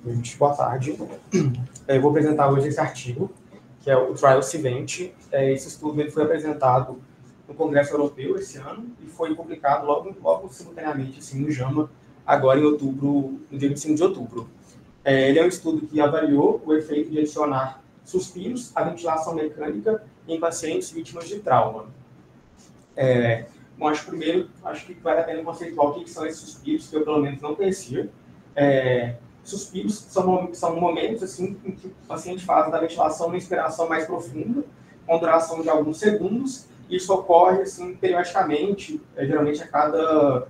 Gente, boa tarde. Eu vou apresentar hoje esse artigo, que é o Trial CVent. Esse estudo ele foi apresentado no Congresso Europeu esse ano e foi publicado logo simultaneamente assim, no JAMA, agora em outubro, no dia 25 de outubro. Ele é um estudo que avaliou o efeito de adicionar suspiros à ventilação mecânica em pacientes vítimas de trauma. Bom, acho que vale a pena conceituar o que são esses suspiros, que eu pelo menos não conhecia. Suspiros são momentos assim, em que o paciente faz da ventilação uma inspiração mais profunda, com duração de alguns segundos, e isso ocorre assim, periodicamente, geralmente a cada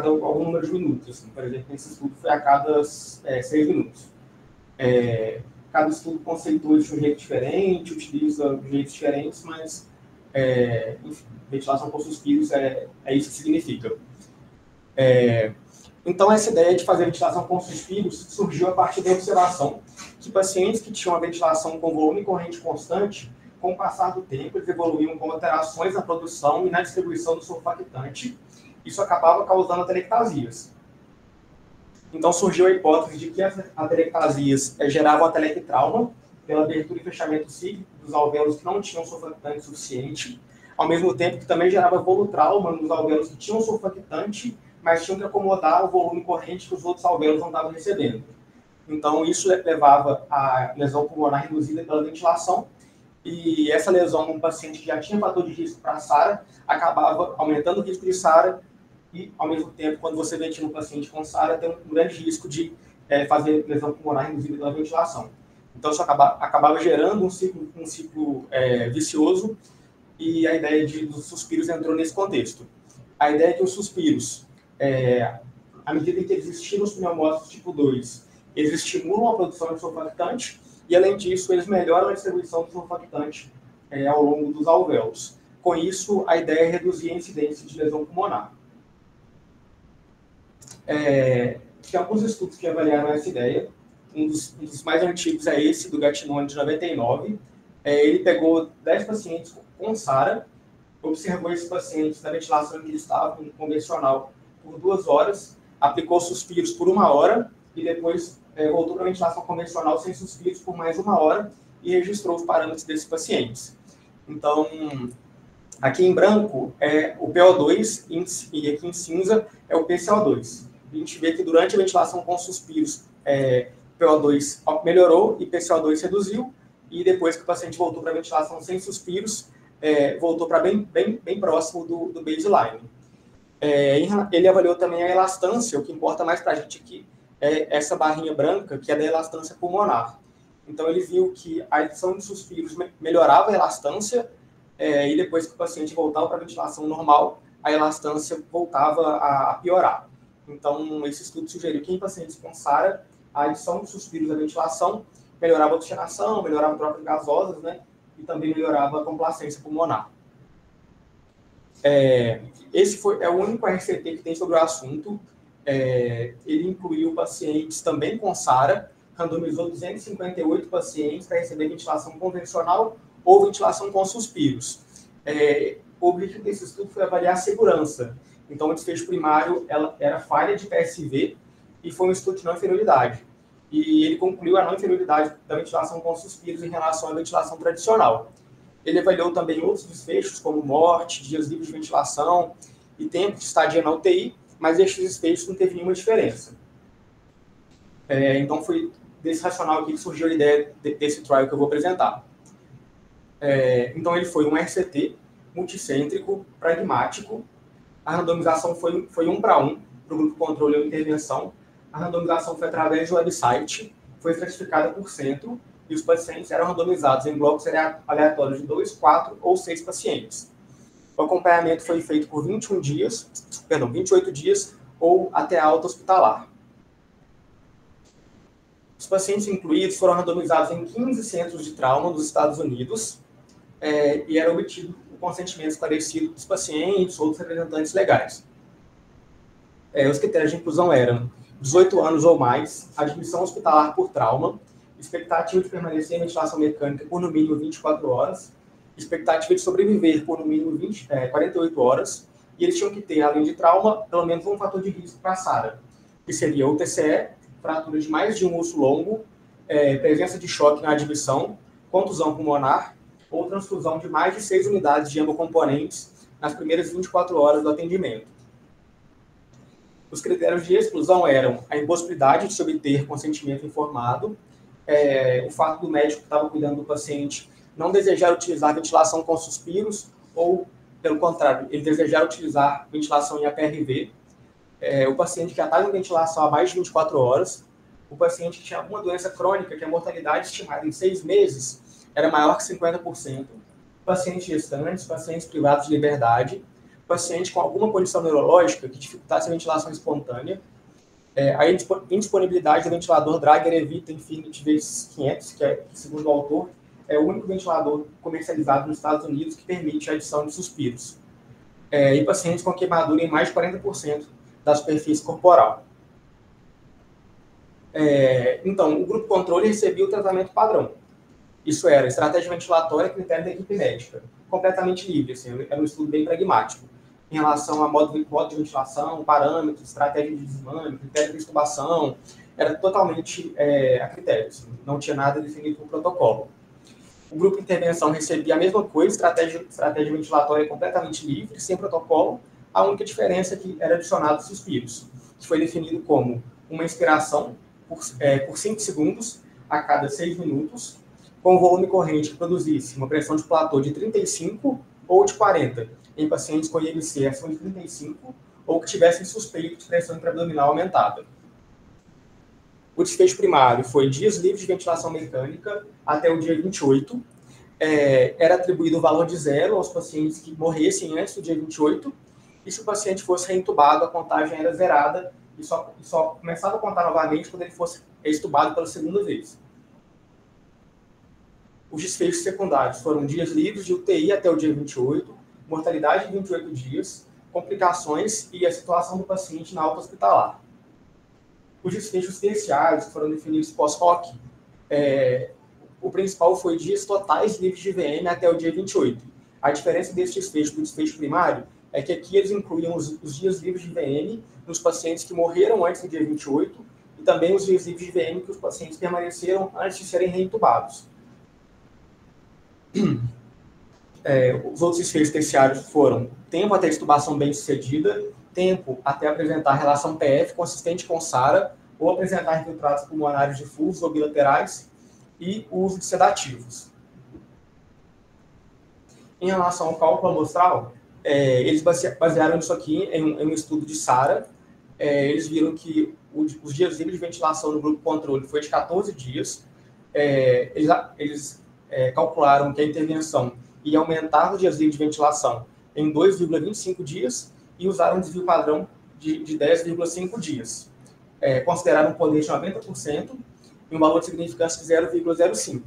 algum número de minutos. Assim. Por exemplo, esse estudo foi a cada 6 minutos. Cada estudo conceitua isso de um jeito diferente, utiliza jeitos diferentes, mas enfim, ventilação por suspiros é isso que significa. Então, essa ideia de fazer ventilação com suspiros surgiu a partir da observação que pacientes que tinham a ventilação com volume e corrente constante, com o passar do tempo, eles evoluíam com alterações na produção e na distribuição do surfactante. Isso acabava causando atelectasias. Então, surgiu a hipótese de que as atelectasias geravam atelectrauma pela abertura e fechamento cíclico dos alvéolos que não tinham surfactante suficiente, ao mesmo tempo que também gerava volutrauma nos alvéolos que tinham surfactante, mas tinham que acomodar o volume corrente que os outros alvéolos não estavam recebendo. Então, isso levava à lesão pulmonar reduzida pela ventilação, e essa lesão num paciente que já tinha fator de risco para SARA acabava aumentando o risco de SARA, e, ao mesmo tempo, quando você ventila um paciente com SARA, tem um grande risco de fazer lesão pulmonar reduzida pela ventilação. Então, isso acabava gerando um ciclo vicioso, e a ideia dos suspiros entrou nesse contexto. A ideia é que os suspiros, à medida que eles existem nos pneumócitos tipo 2, eles estimulam a produção de surfactante e, além disso, eles melhoram a distribuição do surfactante ao longo dos alvéolos. Com isso, a ideia é reduzir a incidência de lesão pulmonar. Tem alguns estudos que avaliaram essa ideia. Um dos mais antigos é esse, do Gattinone, de 99. Ele pegou 10 pacientes com SARA, observou esses pacientes na ventilação em que eles estavam, convencional, por 2 horas, aplicou suspiros por 1 hora e depois voltou para a ventilação convencional sem suspiros por mais 1 hora e registrou os parâmetros desses pacientes. Então, aqui em branco é o PO2 e aqui em cinza é o PCO2. A gente vê que durante a ventilação com suspiros, PO2 melhorou e PCO2 reduziu, e depois que o paciente voltou para a ventilação sem suspiros, voltou para bem próximo do baseline. Ele avaliou também a elastância, o que importa mais para a gente aqui é essa barrinha branca, que é da elastância pulmonar. Então, ele viu que a adição de suspiros melhorava a elastância, e depois que o paciente voltava para a ventilação normal, a elastância voltava a piorar. Então, esse estudo sugeriu que em pacientes com SARA, a adição de suspiros à ventilação melhorava a oxigenação, melhorava a troca de gasosas, né? E também melhorava a complacência pulmonar. Esse é o único RCT que tem sobre o assunto. Ele incluiu pacientes também com SARA, randomizou 258 pacientes para receber ventilação convencional ou ventilação com suspiros. O objetivo desse estudo foi avaliar a segurança. Então, o desfecho primário era falha de PSV e foi um estudo de não inferioridade. E ele concluiu a não inferioridade da ventilação com suspiros em relação à ventilação tradicional. Ele avaliou também outros desfechos, como morte, dias livres de ventilação e tempo de estadia na UTI, mas estes desfechos não teve nenhuma diferença. Então, foi desse racional aqui que surgiu a ideia desse trial que eu vou apresentar. Então, ele foi um RCT multicêntrico, pragmático. A randomização foi 1 para 1, para o grupo controle ou intervenção. A randomização foi através do website, foi estratificada por centro, e os pacientes eram randomizados em blocos aleatórios de 2, 4 ou 6 pacientes. O acompanhamento foi feito por 28 dias ou até a alta hospitalar. Os pacientes incluídos foram randomizados em 15 centros de trauma dos Estados Unidos e era obtido o consentimento esclarecido dos pacientes ou dos representantes legais. Os critérios de inclusão eram 18 anos ou mais, admissão hospitalar por trauma, expectativa de permanecer em ventilação mecânica por no mínimo 24 horas, expectativa de sobreviver por no mínimo 48 horas, e eles tinham que ter, além de trauma, pelo menos um fator de risco para a SARA, que seria o TCE, fratura de mais de um osso longo, presença de choque na admissão, contusão pulmonar ou transfusão de mais de 6 unidades de hemocomponentes nas primeiras 24 horas do atendimento. Os critérios de exclusão eram a impossibilidade de se obter consentimento informado, o fato do médico que estava cuidando do paciente não desejar utilizar ventilação com suspiros ou, pelo contrário, ele desejar utilizar ventilação em APRV, o paciente que já estava em ventilação há mais de 24 horas, o paciente que tinha alguma doença crônica, que a mortalidade estimada em 6 meses era maior que 50%, pacientes gestantes, pacientes privados de liberdade, paciente com alguma condição neurológica que dificultasse a ventilação espontânea, a indisponibilidade do ventilador Drager Evita Infinity V500, que, segundo o autor, é o único ventilador comercializado nos Estados Unidos que permite a adição de suspiros, e pacientes com queimadura em mais de 40% da superfície corporal. Então, o grupo controle recebia o tratamento padrão. Isso era estratégia ventilatória e critério da equipe médica, completamente livre, assim, era um estudo bem pragmático, em relação a modo de ventilação, parâmetros, estratégia de desmame, critério de extubação, era totalmente a critério, assim, não tinha nada definido no protocolo. O grupo de intervenção recebia a mesma coisa, estratégia ventilatória completamente livre, sem protocolo, a única diferença é que era adicionado suspiros, que foi definido como uma inspiração por 5 segundos a cada 6 minutos, com volume corrente que produzisse uma pressão de platô de 35 ou de 40, em pacientes com IMC acima de 35 ou que tivessem suspeito de pressão intraabdominal aumentada. O desfecho primário foi dias livres de ventilação mecânica até o dia 28. Era atribuído o valor de 0 aos pacientes que morressem antes do dia 28, e se o paciente fosse reintubado, a contagem era zerada e só começava a contar novamente quando ele fosse extubado pela segunda vez. Os desfechos secundários foram dias livres de UTI até o dia 28, mortalidade de 28 dias, complicações e a situação do paciente na alta hospitalar. Os desfechos terciários que foram definidos pós-hoc, o principal foi dias totais livres de VM até o dia 28. A diferença desse desfecho do desfecho primário é que aqui eles incluíam os dias livres de VM nos pacientes que morreram antes do dia 28 e também os dias livres de VM que os pacientes permaneceram antes de serem reintubados. Os outros desfechos terciários foram tempo até extubação bem-sucedida, tempo até apresentar relação PF consistente com SARA ou apresentar infiltrados pulmonares difusos ou bilaterais e o uso de sedativos. Em relação ao cálculo amostral, eles basearam isso aqui em um estudo de SARA. Eles viram que os dias livres de ventilação no grupo controle foi de 14 dias. Eles calcularam que a intervenção ia aumentar os dias livres de ventilação em 2,25 dias e usaram um desvio padrão de 10,5 dias. Consideraram um poder de 90% e um valor de significância de 0,05.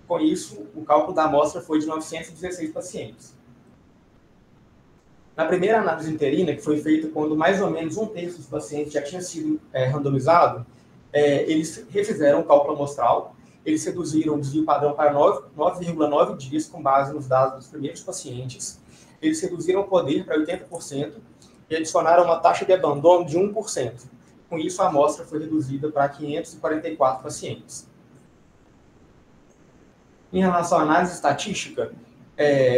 Com isso, o cálculo da amostra foi de 916 pacientes. Na primeira análise interina, que foi feita quando mais ou menos 1/3 dos pacientes já tinha sido randomizado, eles refizeram o cálculo amostral, eles reduziram o desvio padrão para 9,9 dias, com base nos dados dos primeiros pacientes, eles reduziram o poder para 80% e adicionaram uma taxa de abandono de 1%. Com isso, a amostra foi reduzida para 544 pacientes. Em relação à análise estatística,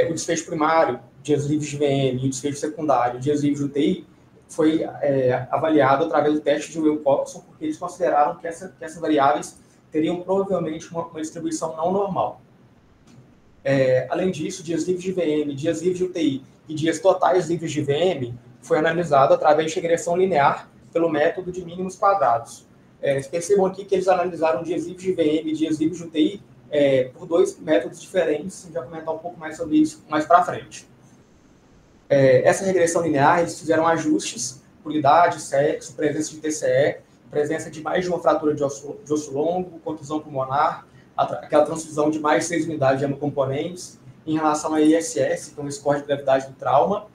o desfecho primário, dias livres de VM, e o desfecho secundário, dias livres de UTI, foi avaliado através do teste de Wilcoxon, porque eles consideraram que essas variáveis teriam provavelmente uma distribuição não normal. Além disso, dias livres de VM, dias livres de UTI e dias totais livres de VM foi analisado através de regressão linear pelo método de mínimos quadrados. Percebam aqui que eles analisaram dias livres de VM e dias livres de UTI por 2 métodos diferentes, a gente vai comentar um pouco mais sobre isso mais para frente. Essa regressão linear, eles fizeram ajustes por idade, sexo, presença de TCE, presença de mais de uma fratura de osso longo, contusão pulmonar, aquela transfusão de mais de 6 unidades de hemocomponentes, em relação a ISS, que é um score de gravidade do trauma,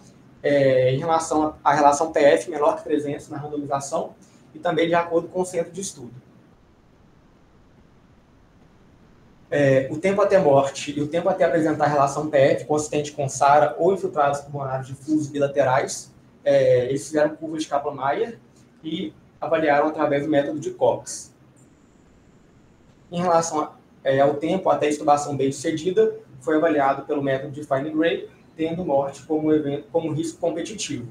em relação à relação PF menor que 300 na randomização, e também de acordo com o centro de estudo. O tempo até morte e o tempo até apresentar relação PF consistente com SARA ou infiltrados pulmonares difusos bilaterais, eles fizeram curvas de Kaplan-Meier e avaliaram através do método de Cox. Em relação ao tempo até a extubação bem-sucedida, foi avaliado pelo método de Fine-Gray, tendo morte como risco competitivo.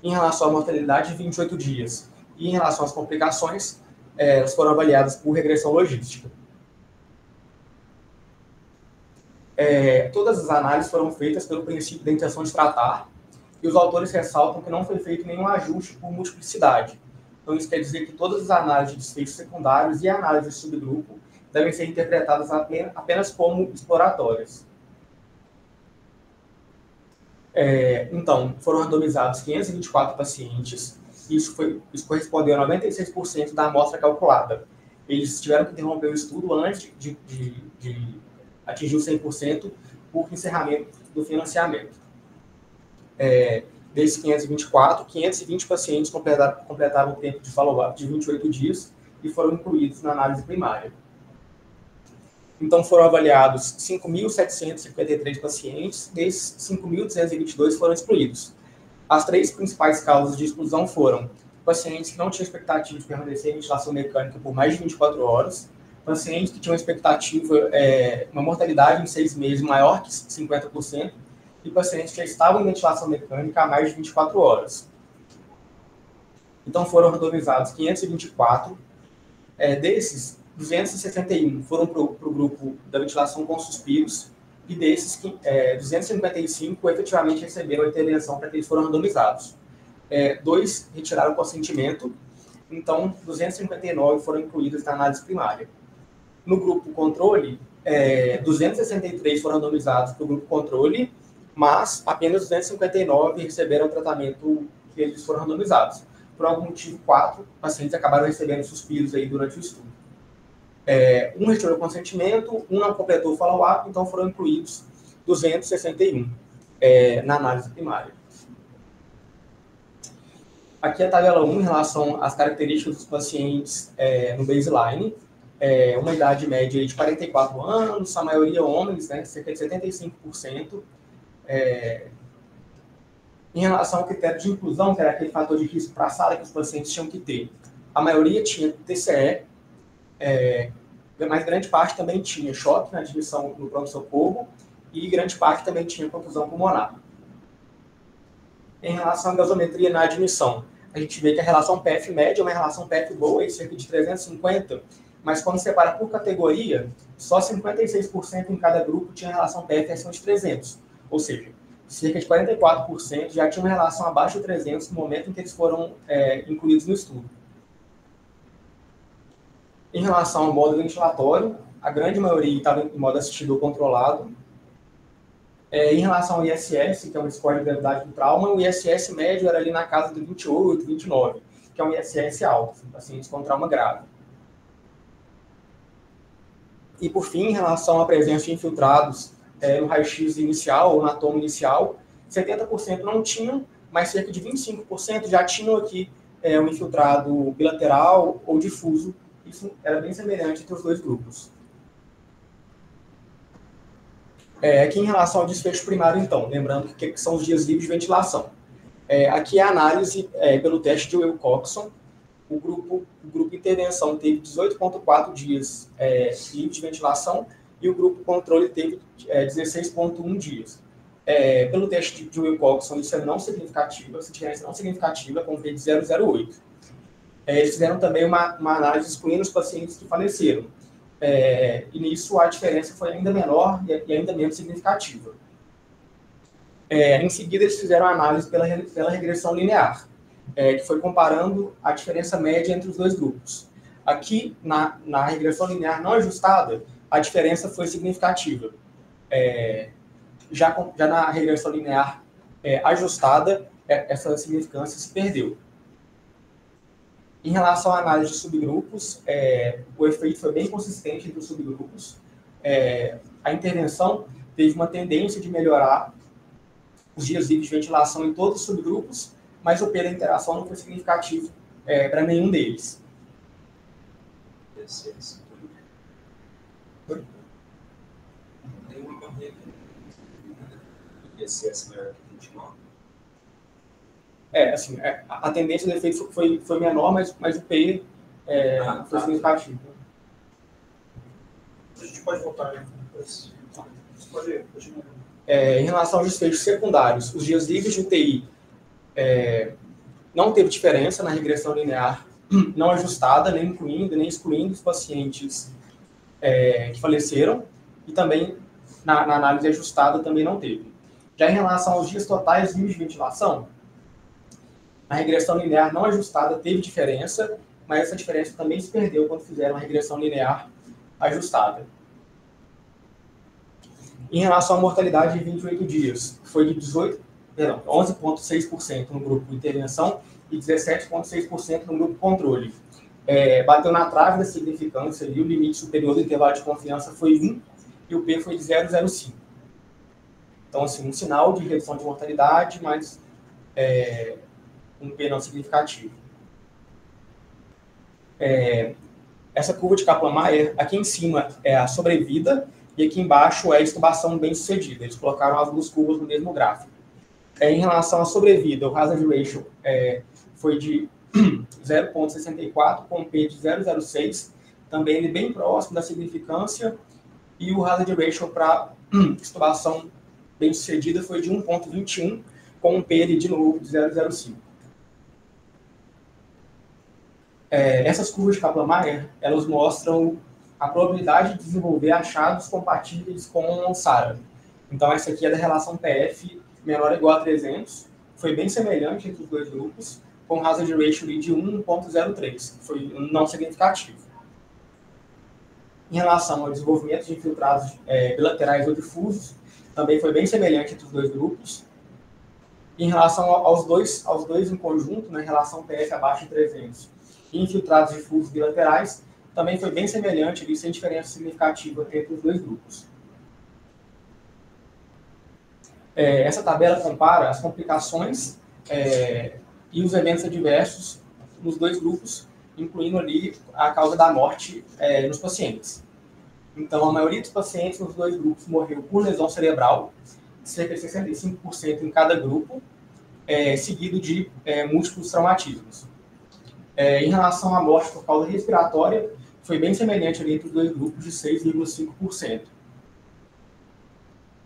Em relação à mortalidade, 28 dias. E em relação às complicações, elas foram avaliadas por regressão logística. Todas as análises foram feitas pelo princípio da intenção de tratar, e os autores ressaltam que não foi feito nenhum ajuste por multiplicidade. Então, isso quer dizer que todas as análises de desfechos secundários e a análise de subgrupo devem ser interpretadas apenas como exploratórias. Então, foram randomizados 524 pacientes, isso correspondeu a 96% da amostra calculada. Eles tiveram que interromper o estudo antes de atingir o 100% por encerramento do financiamento. Desses 524, 520 pacientes completaram o tempo de follow-up de 28 dias e foram incluídos na análise primária. Então, foram avaliados 5.753 pacientes, desses 5.222 foram excluídos. As 3 principais causas de exclusão foram pacientes que não tinham expectativa de permanecer em ventilação mecânica por mais de 24 horas, pacientes que tinham expectativa, uma mortalidade em 6 meses maior que 50%, e pacientes que já estavam em ventilação mecânica há mais de 24 horas. Então, foram randomizados 524, desses, 261 foram para o grupo da ventilação com suspiros, e desses, 255 efetivamente receberam a intervenção para que eles foram randomizados. 2 retiraram o consentimento, então 259 foram incluídos na análise primária. No grupo controle, 263 foram randomizados para o grupo controle, mas apenas 259 receberam o tratamento que eles foram randomizados. Por algum motivo, 4 pacientes acabaram recebendo suspiros aí durante o estudo. Um retirou o consentimento, um não completou o follow-up, então foram incluídos 261 na análise primária. Aqui a tabela 1 em relação às características dos pacientes no baseline. Uma idade média de 44 anos, a maioria homens, né, cerca de 75%. Em relação ao critério de inclusão, que era aquele fator de risco para a sala que os pacientes tinham que ter, a maioria tinha TCE, mas grande parte também tinha choque na admissão no pronto-socorro e grande parte também tinha contusão pulmonar. Em relação à gasometria na admissão, a gente vê que a relação PF-média é uma relação PF boa, em cerca de 350, mas quando separa por categoria, só 56% em cada grupo tinha relação PF acima de 300, ou seja, cerca de 44% já tinha uma relação abaixo de 300 no momento em que eles foram incluídos no estudo. Em relação ao modo ventilatório, a grande maioria estava em modo assistido ou controlado. Em relação ao ISS, que é um score de gravidade do trauma, o ISS médio era ali na casa de 28, 29, que é um ISS alto, pacientes com trauma grave. E, por fim, em relação à presença de infiltrados no raio-x inicial ou na toma inicial, 70% não tinham, mas cerca de 25% já tinham aqui um infiltrado bilateral ou difuso. Isso era bem semelhante entre os dois grupos. Aqui em relação ao desfecho primário, então, lembrando que são os dias livres de ventilação. Aqui é a análise pelo teste de Wilcoxon. O grupo intervenção teve 18,4 dias livre de ventilação e o grupo controle teve 16,1 dias. Pelo teste de Wilcoxon, isso é não significativo, essa diferença não significativa, com P de 0,08. Eles fizeram também uma análise excluindo os pacientes que faleceram. E nisso a diferença foi ainda menor e ainda menos significativa. Em seguida, eles fizeram a análise pela regressão linear, que foi comparando a diferença média entre os dois grupos. Aqui, na regressão linear não ajustada, a diferença foi significativa. Já na regressão linear ajustada, essa significância se perdeu. Em relação à análise de subgrupos, o efeito foi bem consistente entre os subgrupos. A intervenção teve uma tendência de melhorar os dias livres de ventilação em todos os subgrupos, mas o P da interação não foi significativo para nenhum deles. Tem uma barreira ISS maior que 29? Assim, a tendência do efeito foi menor, mas o P foi significativo. A gente pode voltar, né? Pode continuar. Em relação aos desfechos secundários, os dias livres de UTI não teve diferença na regressão linear não ajustada, nem incluindo nem excluindo os pacientes que faleceram, e também na análise ajustada também não teve. Já em relação aos dias totais livres de ventilação, a regressão linear não ajustada teve diferença, mas essa diferença também se perdeu quando fizeram a regressão linear ajustada. Em relação à mortalidade de 28 dias, foi de 11,6% no grupo intervenção e 17,6% no grupo controle. Bateu na trave da significância e o limite superior do intervalo de confiança foi 1 e o P foi de 0,05. Então, assim, um sinal de redução de mortalidade, mas um P não significativo. Essa curva de Kaplan-Meier, aqui em cima é a sobrevida e aqui embaixo é a extubação bem-sucedida. Eles colocaram as duas curvas no mesmo gráfico. Em relação à sobrevida, o hazard ratio foi de 0,64 com P de 0,06, também ele bem próximo da significância, e o hazard ratio para extubação bem-sucedida foi de 1,21 com um P de novo de 0,05. Essas curvas de Kaplan-Meier, elas mostram a probabilidade de desenvolver achados compatíveis com SARA. Então, essa aqui é da relação PF menor ou igual a 300, foi bem semelhante entre os dois grupos, com hazard ratio de 1,03, foi não significativo. Em relação ao desenvolvimento de infiltrados bilaterais ou difusos, também foi bem semelhante entre os dois grupos. Em relação aos dois em conjunto, na relação PF abaixo de 300 e infiltrados difusos bilaterais, também foi bem semelhante, ali, sem diferença significativa entre os dois grupos. Essa tabela compara as complicações e os eventos adversos nos dois grupos, incluindo ali a causa da morte nos pacientes. Então, a maioria dos pacientes nos dois grupos morreu por lesão cerebral, cerca de 65% em cada grupo, seguido de múltiplos traumatismos. Em relação à morte por causa respiratória, foi bem semelhante ali entre os dois grupos, de 6,5%.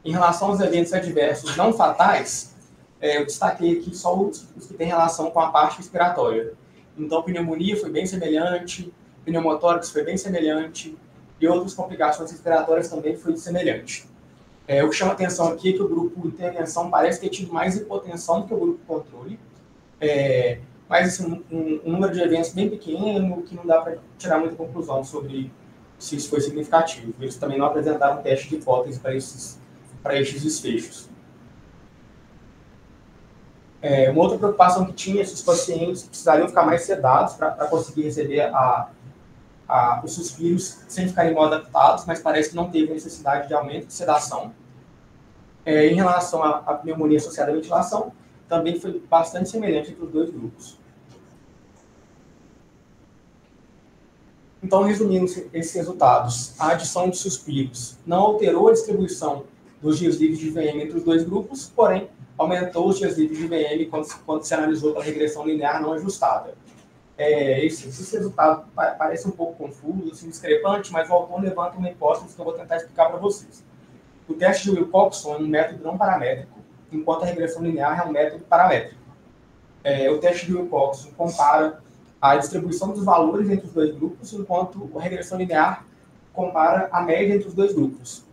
Em relação aos eventos adversos não fatais, eu destaquei aqui só os que têm relação com a parte respiratória. Então, pneumonia foi bem semelhante, pneumotórax foi bem semelhante, e outras complicações respiratórias também foi semelhante. O que chama atenção aqui é que o grupo intervenção parece ter tido mais hipotensão do que o grupo controle, mas assim, um número de eventos bem pequeno, que não dá para tirar muita conclusão sobre se isso foi significativo. Eles também não apresentaram teste de hipótese para esses desfechos. Uma outra preocupação que tinha, esses pacientes precisariam ficar mais sedados para conseguir receber os suspiros sem ficarem mal adaptados, mas parece que não teve necessidade de aumento de sedação. Em relação à pneumonia associada à ventilação, também foi bastante semelhante entre os dois grupos. Então, resumindo esses resultados, a adição de suspiros não alterou a distribuição dos dias livres de VM entre os dois grupos, porém, aumentou os dias livres de VM quando se analisou pela regressão linear não ajustada. Esse resultado parece um pouco confuso, assim, discrepante, mas o autor levanta uma hipótese que eu vou tentar explicar para vocês. O teste de Wilcoxon é um método não paramétrico, enquanto a regressão linear é um método paramétrico. O teste de Wilcoxon compara a distribuição dos valores entre os dois grupos, enquanto a regressão linear compara a média entre os dois grupos.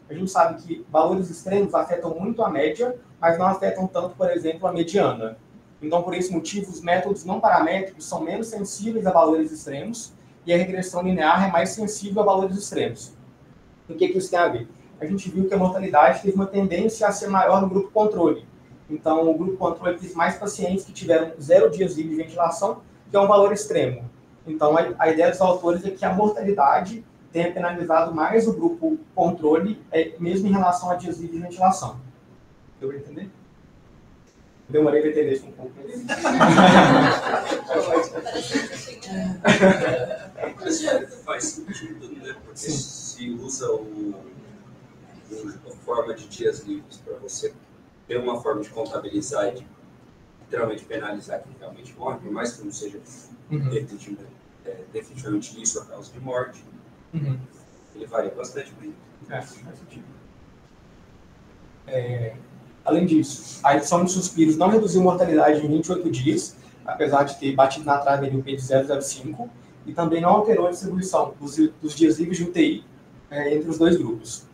A gente sabe que valores extremos afetam muito a média, mas não afetam tanto, por exemplo, a mediana. Então, por esse motivo, os métodos não paramétricos são menos sensíveis a valores extremos e a regressão linear é mais sensível a valores extremos. O que isso tem a ver? A gente viu que a mortalidade teve uma tendência a ser maior no grupo controle. Então, o grupo controle teve mais pacientes que tiveram 0 dias livres de ventilação, que é um valor extremo. Então, a ideia dos autores é que a mortalidade tenha penalizado mais o grupo controle, mesmo em relação a dias livres de ventilação. Deu para entender? Demorei para entender isso um pouco. Faz sentido, né? Porque se usa a forma de dias livres para você ter uma forma de contabilizar e de literalmente penalizar quem realmente morre, por mais que não seja definitivamente isso a causa de morte. Ele varia bastante bem. Faz sentido. Além disso, a edição de suspiros não reduziu mortalidade em 28 dias, apesar de ter batido na trave do P de 0,05, e também não alterou a distribuição dos dias livres de UTI entre os dois grupos.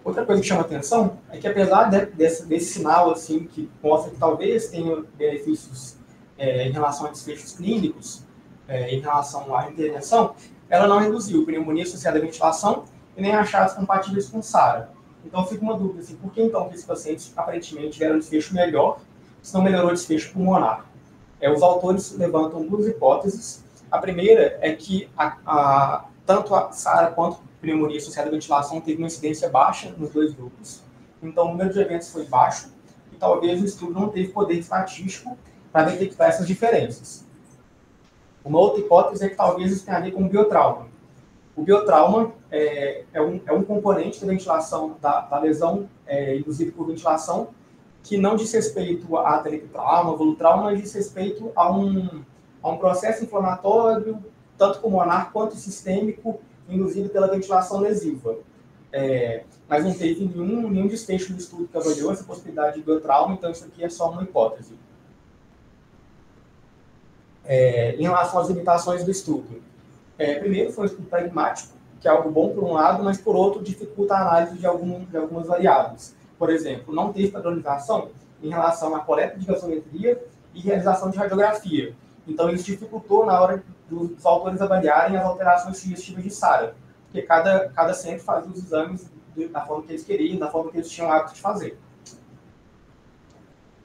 Outra coisa que chama atenção é que, apesar desse sinal assim, que mostra que talvez tenha benefícios em relação a desfechos clínicos, em relação à intervenção, ela não reduziu pneumonia associada à ventilação e nem achados compatíveis com SARA. Então fica uma dúvida, assim, por que então que esses pacientes aparentemente tiveram um desfecho melhor, se não melhorou o desfecho pulmonar? Os autores levantam duas hipóteses. A primeira é que tanto a SARA quanto a pneumonia associada à ventilação teve uma incidência baixa nos dois grupos. Então o número de eventos foi baixo e talvez o estudo não teve poder estatístico para detectar essas diferenças. Uma outra hipótese é que talvez isso tenha a ver com o biotrauma. O biotrauma é um componente da ventilação, da lesão induzida por ventilação, que não diz respeito a teletrauma, volutrauma, mas diz respeito a um processo inflamatório, tanto pulmonar quanto sistêmico, induzido pela ventilação lesiva. Mas não teve nenhum desfecho do estudo que avaliou essa possibilidade de biotrauma, então isso aqui é só uma hipótese. Em relação às limitações do estudo. Primeiro, foi um estudo pragmático, que é algo bom por um lado, mas por outro dificulta a análise de algumas variáveis. Por exemplo, não teve padronização em relação à coleta de gasometria e realização de radiografia. Então, isso dificultou na hora dos autores avaliarem as alterações sugestivas de SARA, porque cada centro fazia os exames da forma que eles queriam, da forma que eles tinham hábito de fazer.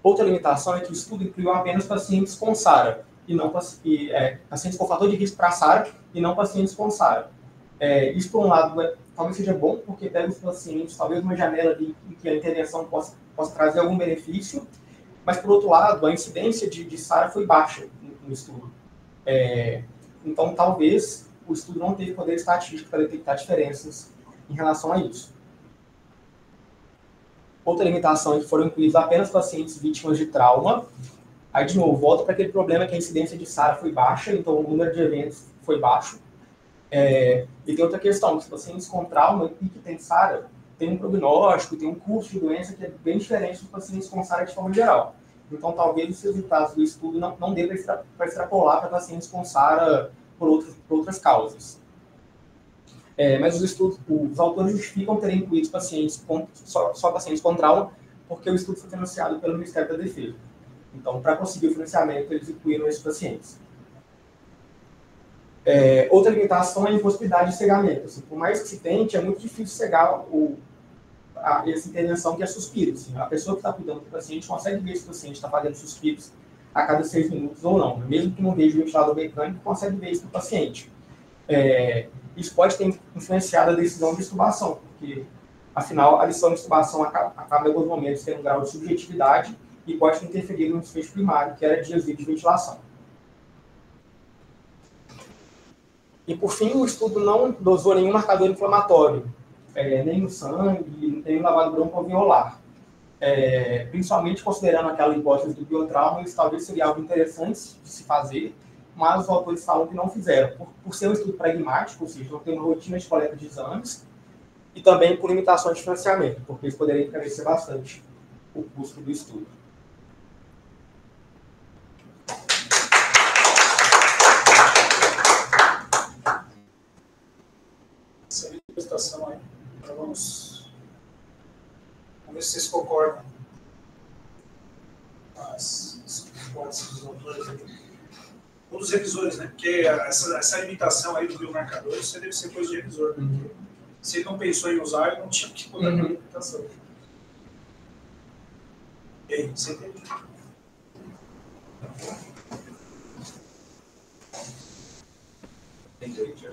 Outra limitação é que o estudo incluiu apenas pacientes com SARA, e não pacientes com fator de risco para SARA e não pacientes com SARA. Isso, por um lado, talvez seja bom, porque pega os pacientes, talvez uma janela em que a intervenção possa trazer algum benefício, mas, por outro lado, a incidência de SARA foi baixa no estudo. Então, talvez o estudo não teve poder estatístico para detectar diferenças em relação a isso. Outra limitação é que foram incluídos apenas pacientes vítimas de trauma. Aí, de novo, volta para aquele problema que a incidência de SARA foi baixa, então o número de eventos foi baixo. E tem outra questão, que os pacientes com trauma e que tem SARA, tem um prognóstico, tem um curso de doença que é bem diferente dos pacientes com SARA de forma geral. Então, talvez os resultados do estudo não dê para extrapolar para pacientes com SARA por outras causas. Mas os autores justificam terem incluído só pacientes com trauma, porque o estudo foi financiado pelo Ministério da Defesa. Então, para conseguir o financiamento, eles incluíram esses pacientes. Outra limitação é a impossibilidade de cegamento. Assim, por mais que se tente, é muito difícil cegar essa intervenção que é suspiro. Assim, a pessoa que está cuidando do paciente consegue ver se o paciente está fazendo suspiros a cada 6 minutos ou não. Mesmo que não veja o ventilador mecânico, consegue ver isso no paciente. Isso pode ter influenciado a decisão de extubação, porque, afinal, a decisão de extubação acaba, em alguns momentos, tendo um grau de subjetividade e pode interferir no desfecho primário, que era dias livres de ventilação. E, por fim, o estudo não dosou nenhum marcador inflamatório, nem no sangue, nem no lavado broncoalveolar. Principalmente considerando aquela hipótese do biotrauma, isso talvez seria algo interessante de se fazer, mas os autores falam que não fizeram, por ser um estudo pragmático, ou seja, não tem uma rotina de coleta de exames, e também por limitações de financiamento, porque isso poderia encarecer bastante o custo do estudo. Essa apresentação aí, então vamos ver se vocês concordam com as hipóteses dos autores aqui. Um dos revisores, né? Porque essa limitação aí do biomarcador, isso deve ser coisa de revisor. Porque se ele não pensou em usar, ele não tinha que botar na limitação. E aí, você entende? Entendi.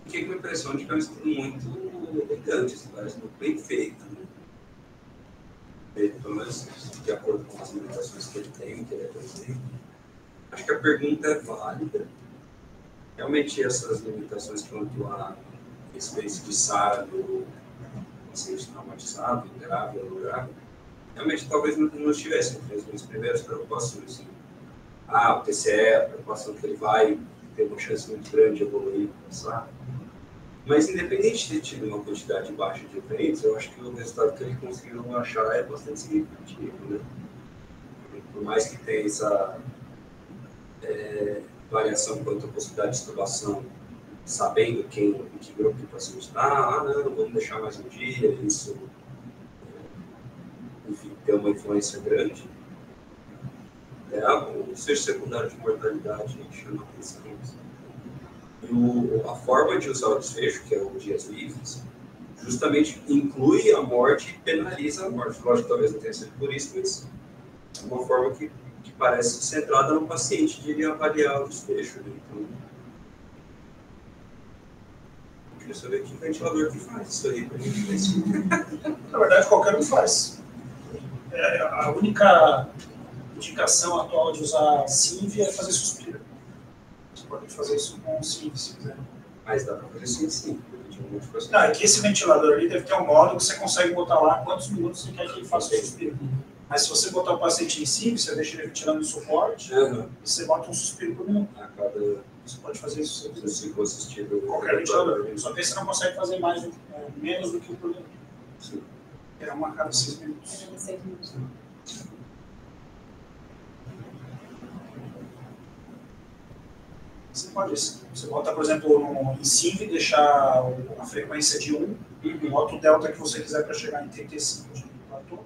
Fiquei com a impressão de que é um estudo muito elegante, assim, parece muito bem feito. Né? Pelo menos de acordo com as limitações que ele tem, que ele apresenta. Acho que a pergunta é válida. Realmente essas limitações quanto à respeito de SARA do paciente traumatizado, grave ou grave, realmente talvez não estivesse entre as minhas primeiras preocupações. Assim. O TCE, a preocupação que ele vai ter uma chance muito grande de evoluir, passar. Mas, independente de ter tido uma quantidade baixa de eventos, eu acho que o resultado que ele conseguiu achar é bastante significativo, né? Por mais que tenha essa variação quanto à possibilidade de extubação, sabendo em que grupo de paciente está, não, vamos deixar mais um dia, isso, enfim, ter uma influência grande. O seja secundário de mortalidade chama atenção. E a forma de usar o desfecho, que é o dias livres, justamente inclui a morte e penaliza a morte. Lógico que talvez não tenha sido por isso, mas é uma forma que parece centrada no paciente de ele avaliar o desfecho. Né? Então, eu queria saber que ventilador que faz isso aí para a gente ver se... Na verdade, qualquer um faz. A única indicação atual de usar CIV é fazer suspiro. Você pode fazer isso com CIV, se quiser. Mas dá para fazer sim. Não, é que esse ventilador ali deve ter um modo que você consegue botar lá quantos minutos você quer que ele faça o suspiro. Mas se você botar o paciente em CIV, você deixa ele ventilando no suporte e você bota um suspiro por minuto. Você pode fazer isso se for assistido qualquer ventilador. Só que você não consegue fazer menos do que o por minuto. Sim. Era uma a cada 6 minutos. Era 6 minutos. Você pode, você bota, por exemplo, em CIV, deixar a frequência de 1, bota o delta que você quiser para chegar em 35 de platô.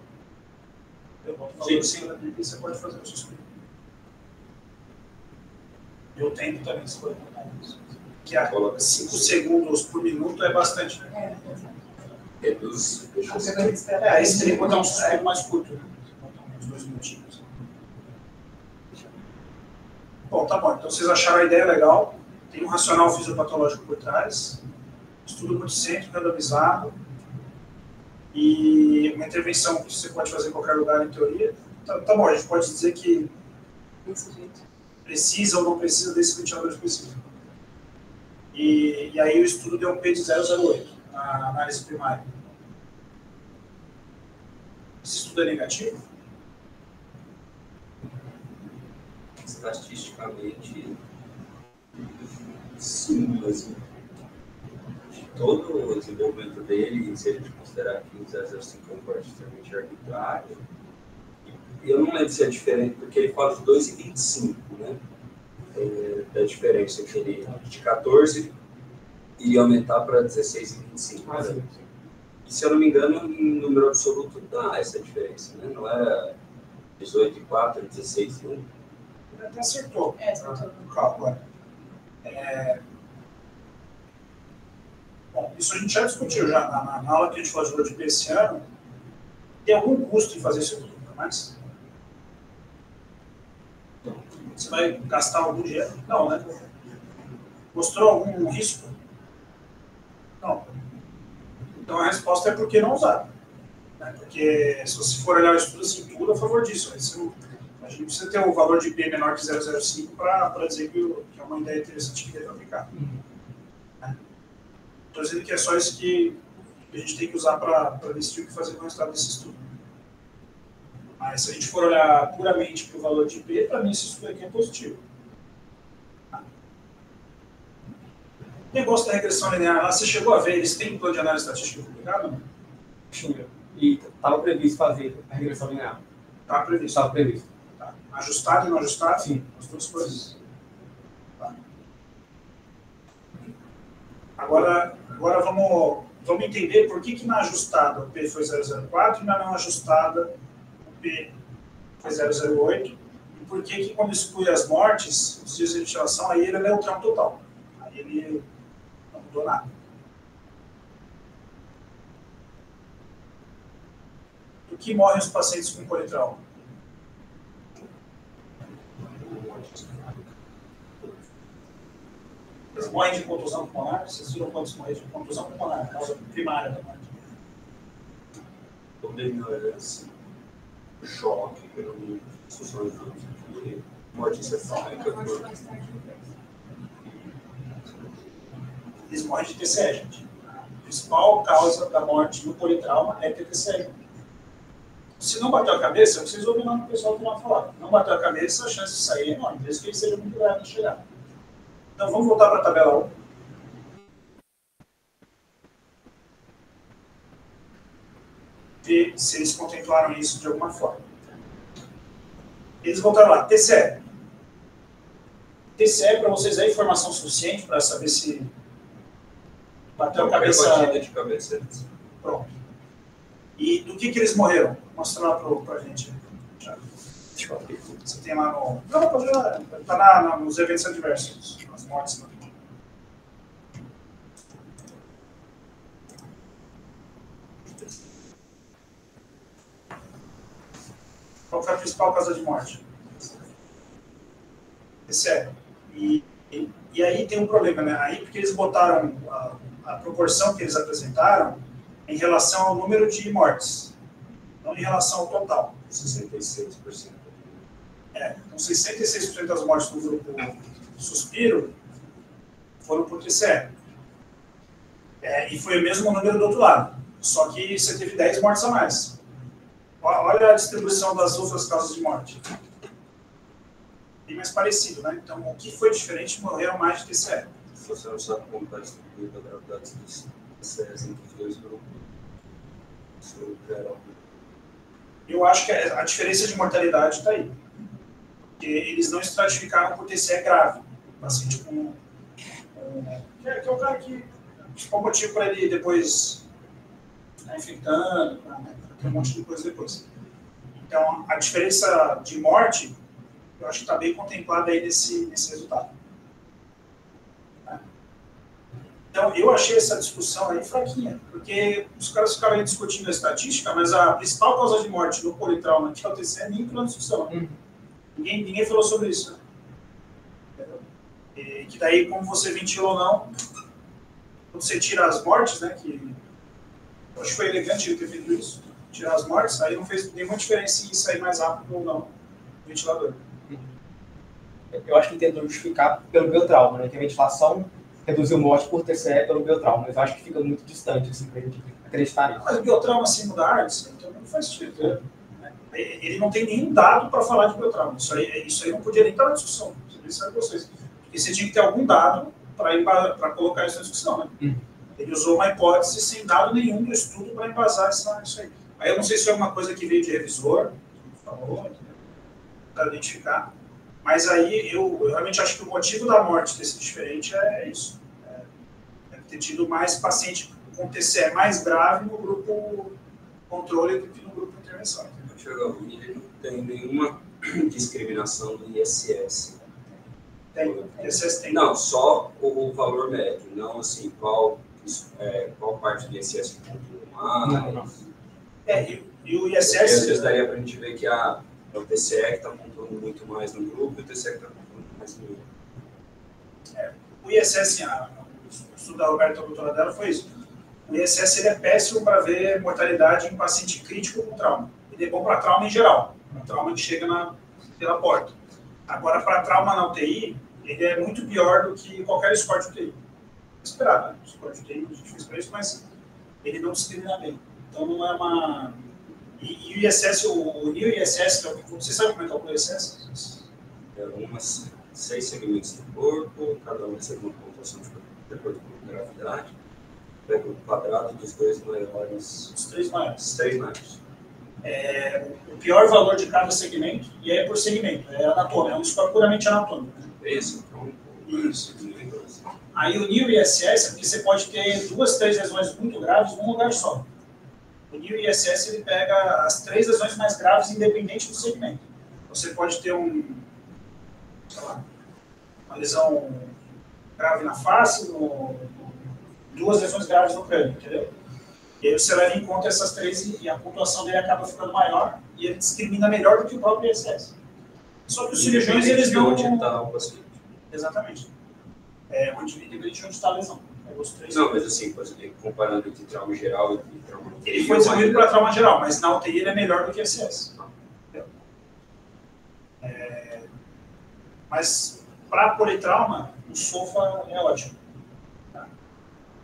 Eu boto o valor acima dele e você pode fazer o suspiro. E o tempo também você pode botar isso. Que a 5 segundos por minuto é bastante, né? Reduz. Aí você teria que botar um suspiro mais curto, né? Botar uns 2 minutinhos. Bom, tá bom. Então vocês acharam a ideia legal. Tem um racional fisiopatológico por trás. Estudo multicêntrico, randomizado. E uma intervenção que você pode fazer em qualquer lugar, em teoria. Tá bom, a gente pode dizer que precisa ou não precisa desse ventilador específico. E aí o estudo deu um P de 0,08 na análise primária. Esse estudo é negativo? Estatisticamente, sim, mas de todo o desenvolvimento dele, se a gente considerar que o 005 é um corte extremamente arbitrário, eu não lembro se é diferente, porque ele fala de 2,25, né? Da diferença que ele de 14 iria aumentar para 16,25. Né? E se eu não me engano, em número absoluto dá essa diferença, né? Não era 18,4, 16,1. Até acertou. Acertou. Cálculo. Bom, isso a gente já discutiu já na aula que a gente falou de valor de P esse ano. Tem algum custo em fazer isso tudo, não é mais? Você vai gastar algum dinheiro? Não, né? Mostrou algum risco? Não. Então a resposta é porque não usar. Né? Porque se você for olhar o estudo assim, tudo a favor disso. A gente precisa ter um valor de P menor que 0,05 para dizer que é uma ideia interessante que deve aplicar. Estou dizendo que é só isso que a gente tem que usar para decidir o que fazer com o resultado desse estudo. Mas se a gente for olhar puramente para o valor de P, para mim esse estudo aqui é positivo. O negócio da regressão linear lá, você chegou a ver, eles têm plano de análise estatística publicado? Não? Tinha. E estava previsto fazer a regressão linear. Estava previsto. Estava previsto. Tá. Ajustado e não ajustado? Sim. As duas coisas. Tá. Agora vamos entender por que na ajustada o P foi 0,04 e na não ajustada o P foi 0,08 e por que quando exclui as mortes, os dias de ventilação, aí ele é neutrão total. Aí ele não mudou nada. Do que morrem os pacientes com colitrauma? Eles morrem de contusão pulmonar? Vocês viram quantos morrem de contusão pulmonar? A causa primária da morte. Dominância, choque, discussões de morte encefálica. Eles morrem de TCE, gente. principal causa da morte no politrauma é TTCM. Se não bateu a cabeça, vocês ouviram o pessoal que não falar. Não bateu a cabeça, a chance de sair é enorme, mesmo que ele seja muito grave de chegar. Então vamos voltar para a tabela 1. Ver se eles contemplaram isso de alguma forma. Eles voltaram lá, TCE. TCE, para vocês, é informação suficiente para saber se bateu a cabeça... batida de cabeça. Pronto. E do que eles morreram? Mostra lá para a gente. Deixa eu abrir. Você tem lá no... Não, pode olhar. Está nos eventos adversos, nas mortes. Né? Qual foi a principal causa de morte? TCE. E aí tem um problema, né? Aí porque eles botaram a proporção que eles apresentaram em relação ao número de mortes, não em relação ao total. 66%. Então 66% das mortes do grupo Suspiro foram por TCE. E foi o mesmo número do outro lado, só que você teve 10 mortes a mais. Olha a distribuição das outras causas de morte. Bem mais parecido, né? Então, o que foi diferente, morreram mais de TCE. Se você não sabe como está distribuída a gravidade dos TCEs entre os dois grupos, isso gera... Eu acho que a diferença de mortalidade está aí. Porque eles não estratificaram por TCE grave. Paciente com... que é o cara que... Qual o motivo para ele depois estar infectando, para ter um monte de coisa depois. Então, a diferença de morte, eu acho que está bem contemplada aí nesse resultado. Então, eu achei essa discussão aí fraquinha, porque os caras ficaram aí discutindo a estatística, mas a principal causa de morte no politrauma, que é o TCE, nem entrou na discussão. Ninguém falou sobre isso. Né? E que daí, como você ventilou ou não, quando você tira as mortes, né, que eu acho que foi elegante ele ter feito isso, tirar as mortes, aí não fez nenhuma diferença em sair mais rápido ou não do ventilador. Eu acho que ele tentou justificar pelo biotrauma, né? Que a ventilação reduziu morte por TCE pelo biotrauma, mas eu acho que fica muito distante, assim, pra gente acreditar nisso. Mas o biotrauma acima da ar, então não faz sentido. Né? Ele não tem nenhum dado para falar de biotrauma. Isso aí não podia nem estar na discussão. Isso é vocês. Porque você tinha que ter algum dado para colocar isso na discussão. Né? Ele usou uma hipótese sem dado nenhum do estudo para embasar isso aí. Aí eu não sei se foi uma coisa que veio de revisor, falou, para identificar. Mas aí eu realmente acho que o motivo da morte ter sido diferente é isso. É ter tido mais paciente com TCE mais grave no grupo controle do que no grupo intervenção. Ele não tem nenhuma discriminação do ISS. Tem, ISS tem. Não, só o valor médio, não assim, qual parte do ISS que pontua mais. Não. E o ISS... Porque às vezes daria para a gente ver que é o TCE que está pontuando muito mais no grupo e o TCE que está pontuando mais no grupo. O ISS, o estudo da Roberta, a doutora dela, foi isso. O ISS ele é péssimo para ver mortalidade em paciente crítico com trauma. Ele é bom para trauma em geral, para trauma que chega pela porta. Agora, para trauma na UTI, ele é muito pior do que qualquer score de UTI. Esperado, né? O score de UTI a gente fez para isso, mas ele não discrimina bem. Então, não é uma... E o ISS, o NIO ISS, você sabe como é que é o ISS? É umas 6 segmentos do corpo, cada um recebe uma pontuação de acordo com a gravidade. Pega o quadrado dos dois maiores. Os 3 maiores. Os 3 maiores. O pior valor de cada segmento, e é por segmento, é anatômico, é um score puramente anatômico. Né? Isso, então. Isso. Aí o NIO ISS é porque você pode ter 2, 3 lesões muito graves num lugar só. O NIO ISS ele pega as 3 lesões mais graves, independente do segmento. Você pode ter uma lesão grave na face, 2 lesões graves no crânio, entendeu? E aí você leva em conta essas 3 e a pontuação dele acaba ficando maior e ele discrimina melhor do que o próprio ISS. Só que os cirurgiões, eles não... Onde está o paciente. Exatamente. Onde está a lesão. Não, mas assim, comparando entre trauma geral e trauma... Ele foi desenvolvido para trauma geral, mas na UTI ele é melhor do que ISS. Mas para politrauma, o SOFA é ótimo. Tá?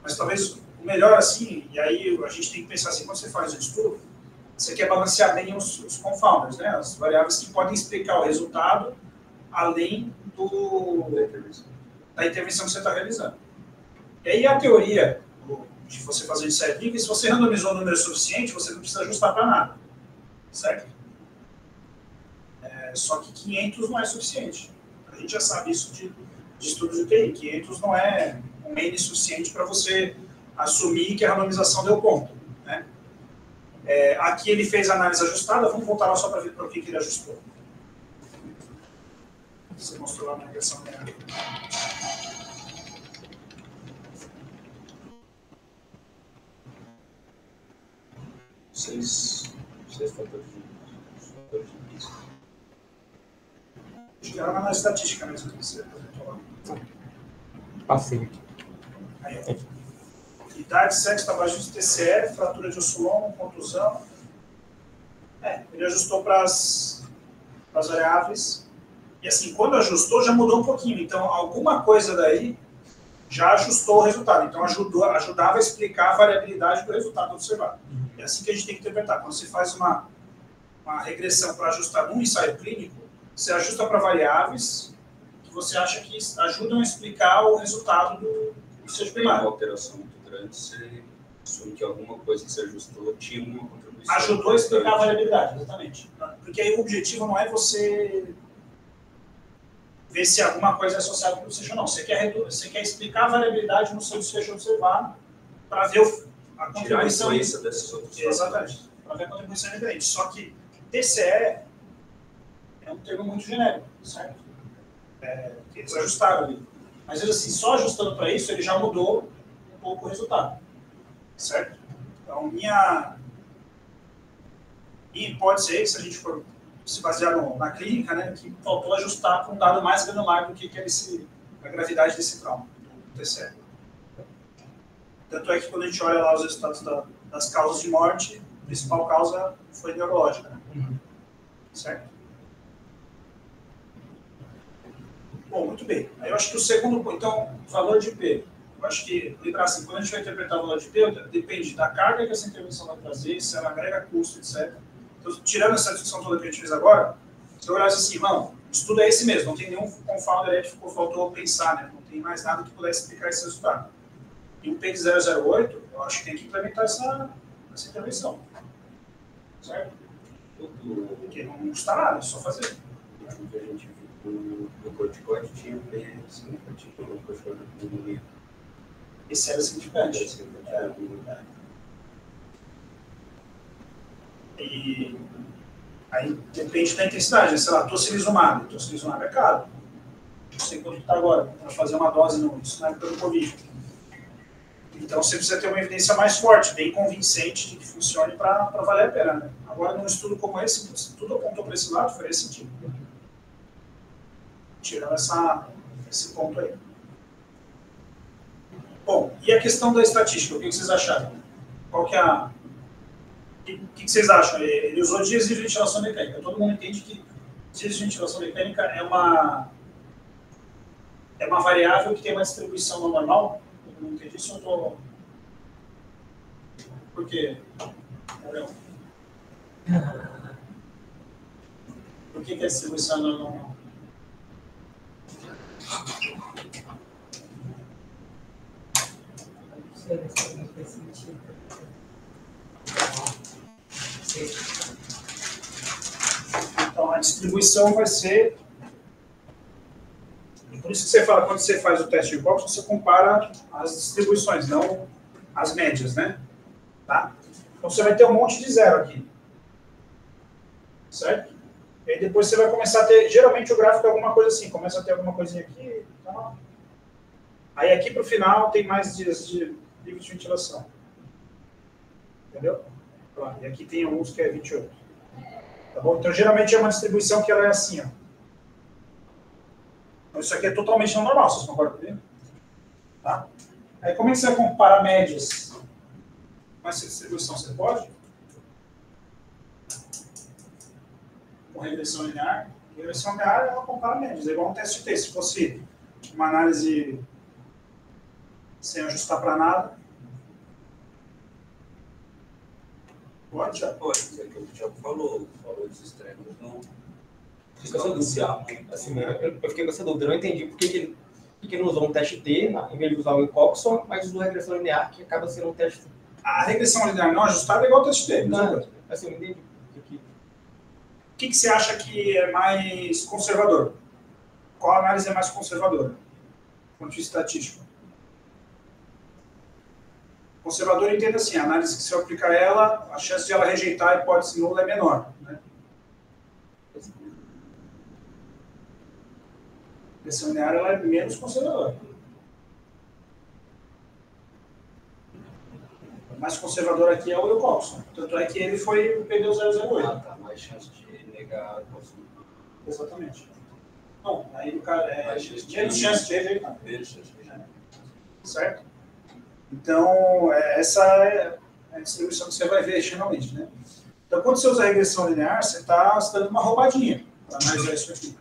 Mas talvez o melhor assim, e aí a gente tem que pensar assim, quando você faz um estudo, você quer balancear bem os confounders, né? As variáveis que podem explicar o resultado além da intervenção que você está realizando. E aí a teoria de você fazer isso é que se você randomizou um número suficiente, você não precisa ajustar para nada, certo? Só que 500 não é suficiente. A gente já sabe isso de estudos de TI. 500 não é um N suficiente para você assumir que a randomização deu ponto, né? Aqui ele fez a análise ajustada, vamos voltar lá só para ver para o que ele ajustou. Você mostrou lá na regressão linear. Seis fatores de risco. Acho que era na estatística mesmo que você apresentou lá. Passei aqui. Aí, ó. Idade, sexo, tabagismo, TCE, fratura de osso longo, contusão. Ele ajustou para as variáveis. E assim, quando ajustou, já mudou um pouquinho. Então, alguma coisa daí já ajustou o resultado. Então, ajudava a explicar a variabilidade do resultado observado. É assim que a gente tem que interpretar. Quando você faz uma regressão para ajustar num ensaio clínico, você ajusta para variáveis que você acha que ajudam a explicar o resultado do seu primário. Uma alteração muito grande, você assume que alguma coisa que você ajustou tinha uma contribuição. Ajudou a explicar a variabilidade, exatamente. Porque aí o objetivo não é você ver se alguma coisa é associada com o desfecho ou não. Você quer explicar a variabilidade no seu desfecho observado para ver a contribuição. Tirar a influência dessas outras. Exatamente. Para ver a contribuição diferente. Só que TCE é um termo muito genérico, certo? Eles ajustaram ali. Mas assim, só ajustando para isso, ele já mudou um pouco o resultado. Certo? Então, minha hipótese é, se a gente for se basear na clínica, né, que faltou ajustar para um dado mais granular do que é a gravidade desse trauma, do TCE. Tanto é que quando a gente olha lá os resultados das causas de morte, a principal causa foi neurológica. Né? Certo? Bom, muito bem. Aí eu acho que o segundo, então, valor de P. Eu acho que, lembrar assim, quando a gente vai interpretar o valor de P, depende da carga que essa intervenção vai trazer, se ela agrega custo, etc. Então, tirando essa discussão toda que a gente fez agora, se eu olhasse assim, não, o estudo é esse mesmo, não tem nenhum confounder aí que faltou pensar, né? Não tem mais nada que pudesse explicar esse resultado. E o PEN 008, eu acho que tem que implementar essa intervenção. Certo? Porque não custa nada, é só fazer. O que a gente viu no corticoide tinha bem significativo no corticoide do pneumonia. Esse era significante. E aí depende da intensidade. Sei lá, tocilizumab. Tocilizumab é caro. Não sei quanto está agora, para fazer uma dose isso na época do Covid. Então você precisa ter uma evidência mais forte, bem convincente de que funcione para valer a pena. Né? Agora, num estudo como esse, tudo apontou para esse lado, foi esse tipo. Tirando esse ponto aí. Bom, e a questão da estatística, o que vocês acharam? Qual que é a... O que vocês acham? Ele usou dias de ventilação mecânica. Todo mundo entende que dias de ventilação mecânica é uma variável que tem uma distribuição não normal. Todo mundo entende isso? Eu tô... Por quê? Por que a distribuição não normal? Então, a distribuição vai ser... E por isso que você fala, quando você faz o teste de Cox, você compara as distribuições, não as médias, né? Tá? Então, você vai ter um monte de zero aqui. Certo? E aí depois você vai começar a ter... Geralmente o gráfico é alguma coisa assim, começa a ter alguma coisinha aqui, tá? Aí aqui para o final tem mais dias de livre de ventilação. Entendeu? E aqui tem alguns que é 28. Tá bom? Então, geralmente é uma distribuição que ela é assim, ó. Então, isso aqui é totalmente não normal, vocês concordam comigo? Tá? Aí, como é que você vai comparar médias com essa distribuição? Você pode? Com regressão linear. Regressão linear, ela compara médias. É igual um teste de T. Se fosse uma análise sem ajustar para nada, Pode, já. Pode, é que o Thiago falou dos extremos, não Fica essa dúvida. Assim, eu fiquei com essa dúvida, eu não entendi por que ele não usou um teste T em vez de usar o Wilcoxon, mas usou regressão linear, que acaba sendo um teste. A regressão linear não ajustada é igual ao teste T. Não, assim, eu não entendi. O que você acha que é mais conservador? Qual análise é mais conservadora? Do ponto de vista estatístico. Conservador entende assim, a análise que se eu aplicar ela, a chance de ela rejeitar a hipótese nula é menor. Né? A regressão linear ela é menos conservadora. O mais conservador aqui é o Wilcoxon. Tanto é que ele foi o PD008. Ah, tá. Mais chance de negar a consulta. Exatamente. Bom, aí o cara menos chance de rejeitar. Menos chance de rejeitar. Certo? Então, essa é a distribuição que você vai ver finalmente, né? Então, quando você usa a regressão linear, você está dando uma roubadinha para analisar isso aqui.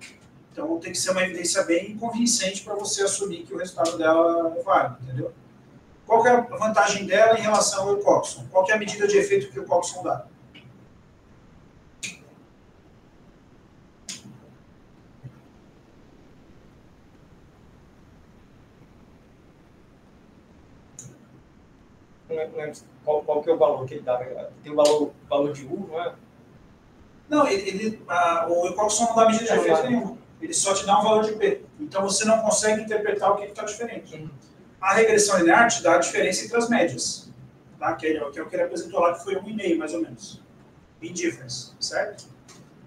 Então, tem que ser uma evidência bem convincente para você assumir que o resultado dela é válido, entendeu? Qual que é a vantagem dela em relação ao Wilcoxon? Qual que é a medida de efeito que o Wilcoxon dá? Qual que é o valor que ele dá? Tem o valor de U, não é? Não, o Wilcoxon não dá medida de efeito nenhuma. Ele só te dá um valor de P. Então você não consegue interpretar o que está diferente. A regressão linear te dá a diferença entre as médias. Tá? Que é o que ele apresentou lá, que foi 1,5 mais ou menos. Mean difference, certo?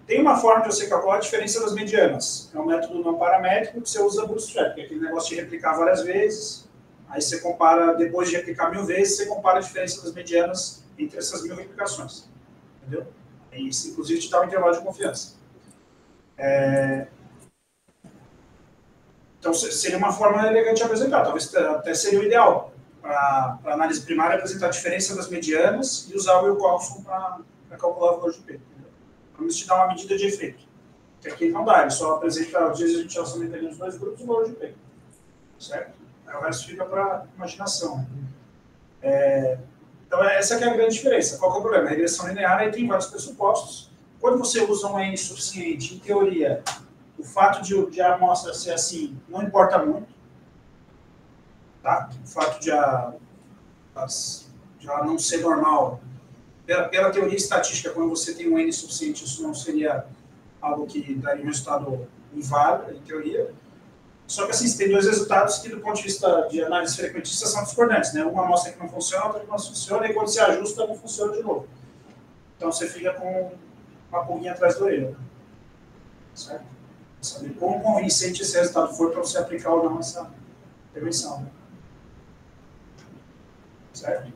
Tem uma forma de você calcular a diferença das medianas. É um método não paramétrico que você usa bootstrap, que é aquele negócio de replicar várias vezes. Aí você compara, depois de replicar 1000 vezes, você compara a diferença das medianas entre essas 1000 replicações. Entendeu? Isso, inclusive, te dá um intervalo de confiança. Então, seria uma forma elegante de apresentar. Talvez até seria o ideal para análise primária apresentar a diferença das medianas e usar o Wilcoxon para calcular o valor de P. Para isso te dá uma medida de efeito. Que aqui não dá, ele só apresenta os dias de relacionamento entre os dois grupos e o valor de P. Certo? Aí o resto fica para imaginação. Então, essa que é a grande diferença. Qual que é o problema? A regressão linear aí tem vários pressupostos. Quando você usa um N suficiente, em teoria, o fato de a amostra ser assim não importa muito. Tá? O fato de ela não ser normal. Pela teoria estatística, quando você tem um N suficiente, isso não seria algo que daria um resultado inválido, em teoria. Só que assim, você tem dois resultados que, do ponto de vista de análise frequentista, são discordantes. Né? Uma amostra que não funciona, outra que não funciona, e quando você ajusta, não funciona de novo. Então você fica com uma pulguinha atrás da orelha. Certo? Saber quão convincente esse resultado for para você aplicar ou não essa intervenção. Né? Certo?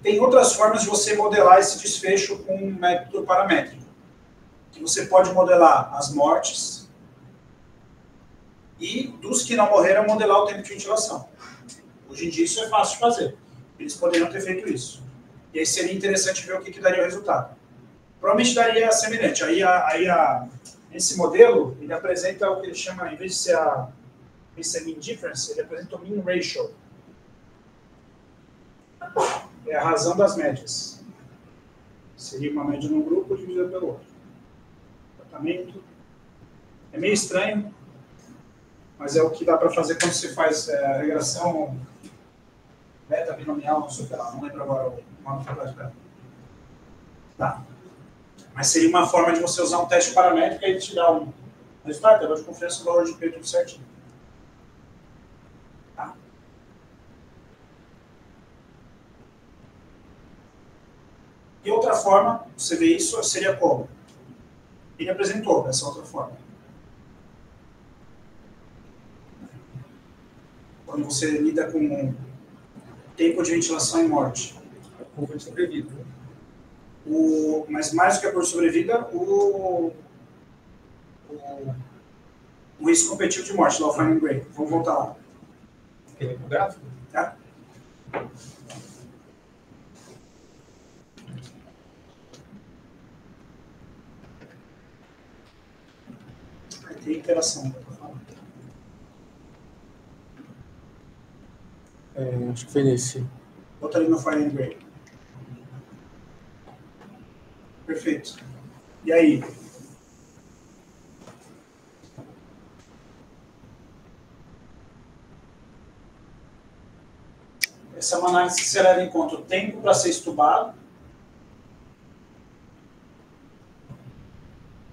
Tem outras formas de você modelar esse desfecho com um método paramétrico. Que você pode modelar as mortes e, dos que não morreram, modelar o tempo de ventilação. Hoje em dia isso é fácil de fazer. Eles poderiam ter feito isso. E aí seria interessante ver o que daria o resultado. Provavelmente daria semelhante. Esse modelo, ele apresenta o que ele chama, em vez de ser mean difference, ele apresenta o mean ratio. É a razão das médias. Seria uma média num grupo dividida pelo outro. Tratamento. É meio estranho, mas é o que dá para fazer quando você faz a regressão beta binomial, não sei o que lá, não lembro agora o nome da tá. Mas seria uma forma de você usar um teste paramétrico e ele te dá um resultado, intervalo de confiança, o valor de P tudo certinho. Tá. E outra forma, você vê isso, seria como? Ele apresentou essa outra forma. Quando você lida com tempo de ventilação e morte. Curva de sobrevida. Mas mais do que a curva de sobrevida, o risco competitivo de morte, lá o Fine Gray. Vamos voltar lá. Tem o gráfico? Tá? Tem interação. Acho que foi nesse. Bota ali no Fire and Gray. Perfeito. E aí? Essa é uma análise que você leva em conta o tempo para ser estubado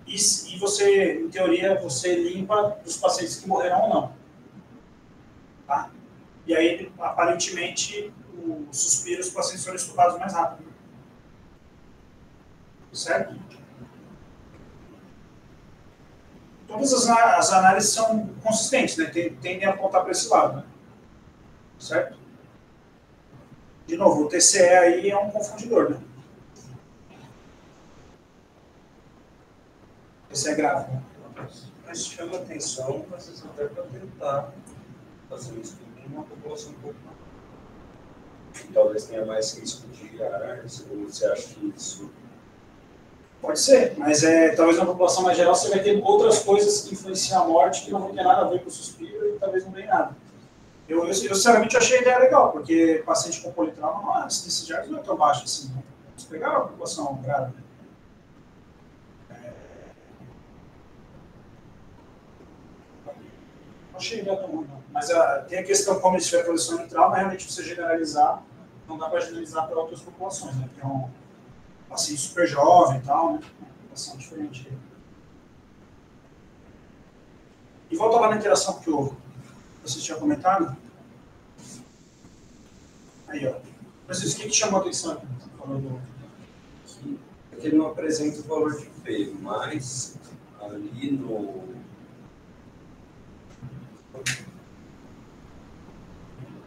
e você, em teoria, você limpa os pacientes que morreram ou não. Tá? E aí, aparentemente, os suspiros, os pacientes foram estubados mais rápido. Certo? Todas as análises são consistentes, né? Tendem a apontar para esse lado. Né? Certo? De novo, o TCE aí é um confundidor, né? TCE é grave, né? Mas chama atenção, às vezes até para tentar fazer um estudo em uma população um pouco maior. Talvez tenha mais risco de ar, você acha que isso... Pode ser, mas talvez na população mais geral você vai ter outras coisas que influenciam a morte que não vão ter nada a ver com o suspiro e talvez não dê nada. Eu sinceramente achei a ideia legal, porque paciente com politrauma, a incidência de AIDS não é tão baixa assim. Né? Se pegar a população grave. Não achei a ideia tão ruim, não. Mas tem a questão, como se tiver posição em trauma, realmente você generalizar, não dá para generalizar para outras populações, né? Porque é um paciente super jovem e tal, né? Uma população diferente. E volta lá na interação que vocês tinham comentado. Aí, ó. Mas isso, o que chamou a atenção aqui? É que ele não apresenta o valor de P, mas ali no...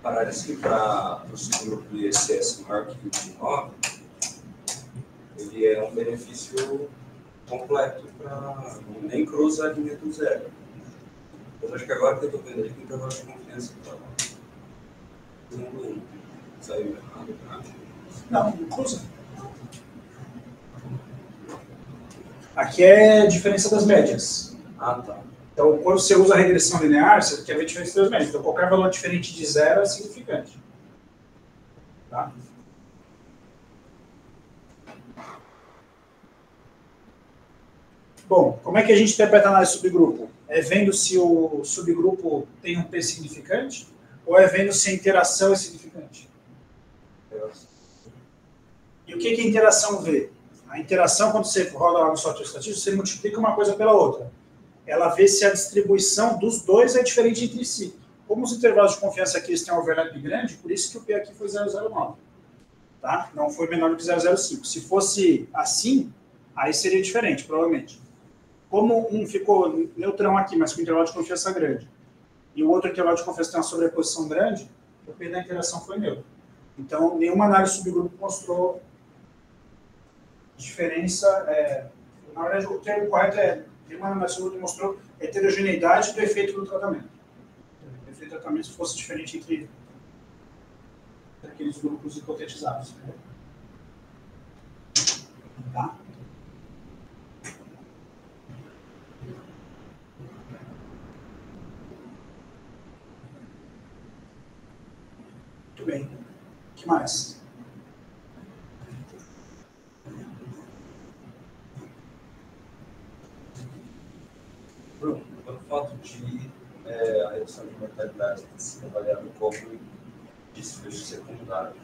Parece que para o subgrupo de ISS maior que 29, ele é um benefício completo para... nem cruza a linha do zero. Eu acho que agora que eu estou vendo ali, que o intervalo de confiança está saiu errado, né? Não cruza. Aqui é a diferença das médias. Ah, tá. Então, quando você usa a regressão linear, você quer ver a diferença das médias. Então, qualquer valor diferente de zero é significante. Tá? Bom, como é que a gente interpreta a análise de subgrupo? É vendo se o subgrupo tem um P significante ou é vendo se a interação é significante? E o que a interação vê? A interação, quando você roda lá no software estatístico, você multiplica uma coisa pela outra. Ela vê se a distribuição dos dois é diferente entre si. Como os intervalos de confiança aqui eles têm um overlap grande, por isso que o P aqui foi 0,09. Tá? Não foi menor do que 0,05. Se fosse assim, aí seria diferente, provavelmente. Como um ficou neutrão aqui, mas com intervalo de confiança grande, e o outro intervalo de confiança tem uma sobreposição grande, o P da interação foi neutro. Então, nenhuma análise subgrupo mostrou diferença. Na verdade, o termo correto é nenhuma análise subgrupo mostrou heterogeneidade do efeito do tratamento. O efeito do tratamento fosse diferente entre aqueles grupos hipotetizados. Tá? Muito bem. O que mais? Bruno, pelo fato de a redução de mortalidade ter sido avaliada como desfecho secundário,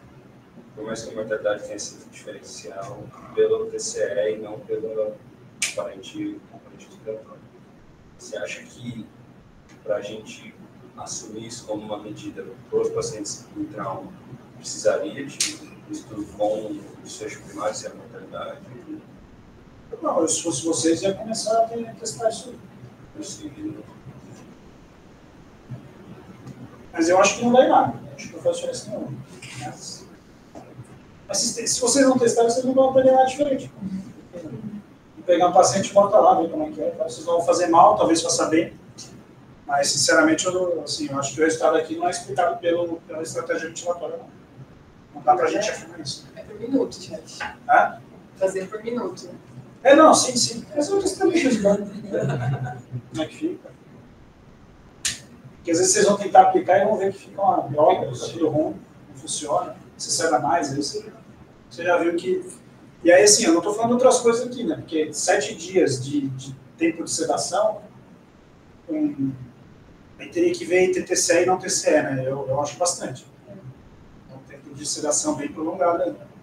por mais que a mortalidade tenha sido diferencial pelo TCE e não pelo componente respiratório, você acha que para a gente assumir isso como uma medida para os pacientes com trauma, precisaria de um estudo com desfecho primário, se é a mortalidade? Não, se fosse vocês, ia começar a testar isso. Mas eu acho que não dá em nada. Acho que não faz diferença nenhuma. Mas se vocês não testarem, vocês não vão aprender nada diferente. Pegar um paciente e botar lá, ver como é que é. Vocês vão fazer mal, talvez faça bem. Mas, sinceramente, eu acho que o resultado aqui não é explicado pela estratégia ventilatória, não. Não dá pra gente afirmar isso. É por minuto, gente. Hã? Fazer por minuto. Não, sim. Mas eu estou testando isso, como é que fica? Porque às vezes vocês vão tentar aplicar e vão ver que fica uma droga, tudo ruim, não funciona. você ceda mais, aí você já viu que... E aí, assim, eu não estou falando outras coisas aqui, né? Porque 7 dias de tempo de sedação, aí teria que ver entre TCE e não TCE, né? Eu acho bastante. É um tempo de sedação bem prolongado ainda.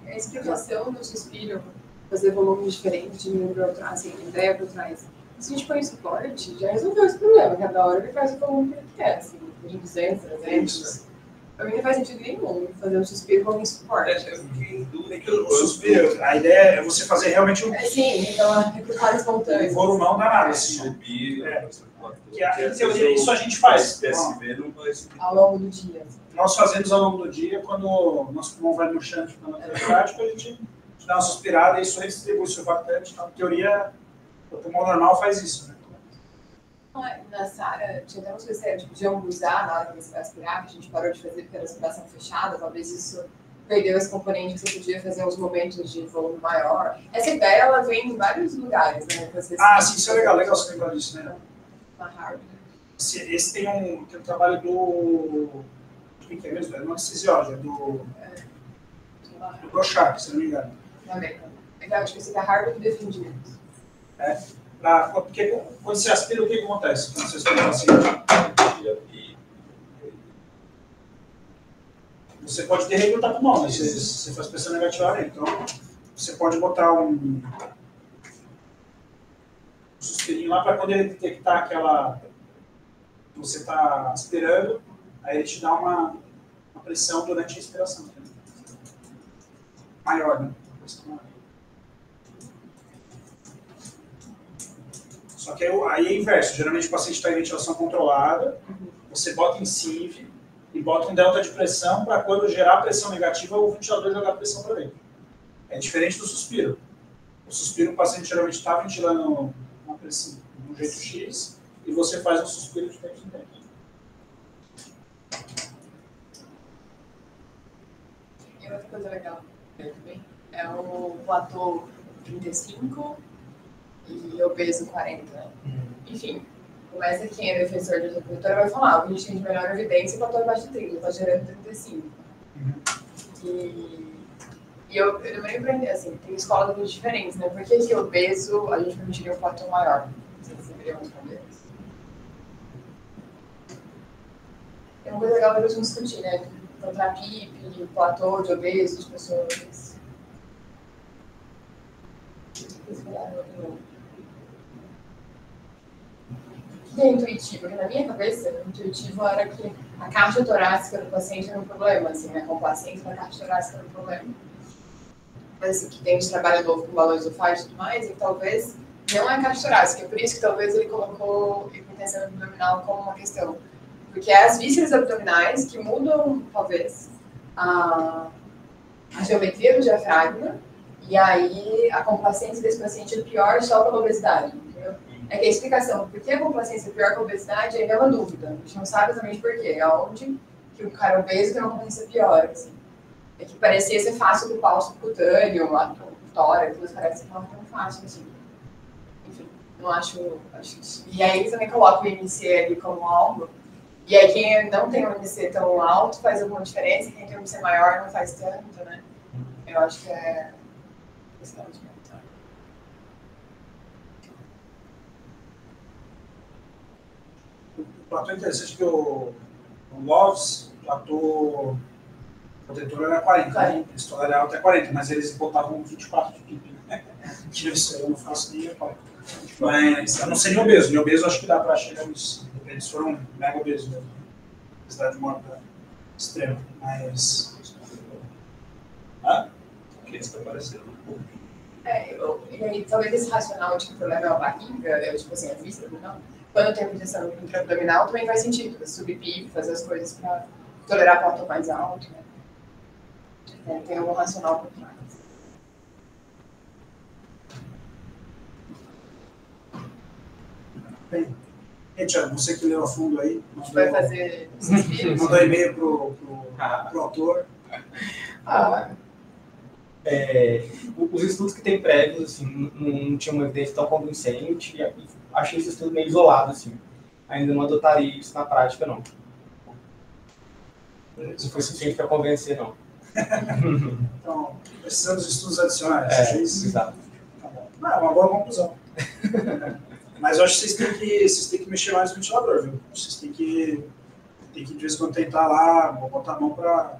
A explicação do suspiro, fazer volumes diferentes, diminuir para trás, assim, entrega para trás. Se a gente põe suporte, já resolveu esse problema. Cada hora ele faz o volume que ele quer, assim, de 200, 300. Para mim não faz sentido nenhum fazer um suspiro como suporte. O suspiro, a ideia é você fazer realmente um... Sim, então recrutar espontâneo. Um volumão danado, assim. Subir, Isso a gente faz. PSV não vai subir. Ao longo do dia. Nós fazemos ao longo do dia, quando o nosso pulmão vai murchando na prática, a gente dá uma suspirada e isso redistribui o surfactante. Então, na teoria, o pulmão normal faz isso, né? Na Sara, tinha até umas coisas que tipo, de ambuzar na hora que você vai aspirar, que a gente parou de fazer porque era respiração fechada, talvez isso perdeu esse componente que você podia fazer uns momentos de volume maior. Essa ideia, ela vem em vários lugares, né? Sim, isso é legal você lembrar disso, né? Na Harvard. Esse tem um trabalho do... Quem que é mesmo? É do anestesiólogo, do Brochard, se não me engano. Eu acho que esse da Harvard defendia isso. Porque quando você aspira, o que acontece? Quando você aspira assim, você pode desregrutar o pulmão, né? Você faz pressão negativa ali. Então, você pode botar um suspirinho lá para quando ele detectar aquela... Você está aspirando, aí ele te dá uma pressão durante a inspiração. Né? Maior, né? Só que aí é inverso. Geralmente o paciente está em ventilação controlada, você bota em sieve e bota um delta de pressão para quando gerar pressão negativa o ventilador jogar pressão para dentro. É diferente do suspiro. O suspiro o paciente geralmente está ventilando uma pressão de um jeito X e você faz um suspiro de dentro em dentro. E outra coisa legal também é o platô 35 e obeso 40. Enfim, começa quem é defensor de agricultura vai falar, o que a gente tem de melhor evidência é o platô abaixo de 30, está gerando 35. E eu demorei para entender, assim, tem escolas muito diferentes, né? Por que obeso a gente permitiria um platô maior? Vocês deveriam responder. Tem uma coisa legal para a gente discutir, né? Contra a PIP, platô de obeso, de pessoas. O que é intuitivo? Porque na minha cabeça, o intuitivo era que a caixa torácica do paciente era um problema, assim, né? A complacência da caixa torácica era um problema. Mas assim, que tem de trabalho novo com balões esofágicos e tudo mais, e talvez não é a caixa torácica. É por isso que talvez ele colocou hipertensão abdominal como uma questão. Porque é as vísceras abdominais que mudam, talvez, a geometria do diafragma, e aí a complacência desse paciente é pior só pela obesidade, entendeu? É que a explicação por que a complacência é pior que a obesidade ainda é uma dúvida. A gente não sabe exatamente por quê. Aonde que o cara obeso tem uma complacência pior, assim. É que parecia ser fácil do pau subcutâneo, lá pro tórax, mas parece que não é tão fácil, assim. Enfim, não acho isso. E aí eles também colocam o IMC ali como algo. E aí quem não tem um IMC tão alto faz alguma diferença, quem tem um IMC maior não faz tanto, né? Eu acho que é questão de mental. O platô é interessante que o Loves, o platô protetor era 40, né? Eles toleravam até 40, mas eles botavam 24 de PIB, né? Isso eu não faço nem a pau. Mas eu não sei nem obeso. Nem obeso acho que dá para chegar nisso. Eles foram mega obesos mesmo. Obesidade morta extrema. Mas. Que eles estão parecendo um pouco. E aí, talvez esse racional de que o problema é a barriga, tipo assim, a vista abdominal, quando tem proteção intra-abdominal, também faz sentido. Subir PIB, fazer as coisas para tolerar platô mais alto, né? Tem algum racional por trás. Bem, Tiago, você que leu a fundo aí, A gente vai fazer suspiros. mandou e-mail pro autor. Os estudos que tem prévios, assim, não tinham uma evidência tão convincente, e achei esse estudo meio isolado, assim. Ainda não adotaria isso na prática, não. Não foi suficiente para convencer, não. Então, precisamos de estudos adicionais. Exato. Tá bom. Não, é uma boa conclusão. Mas eu acho que vocês têm que mexer mais no ventilador, viu? Vocês têm que de vez em quando tentar lá, botar a mão para...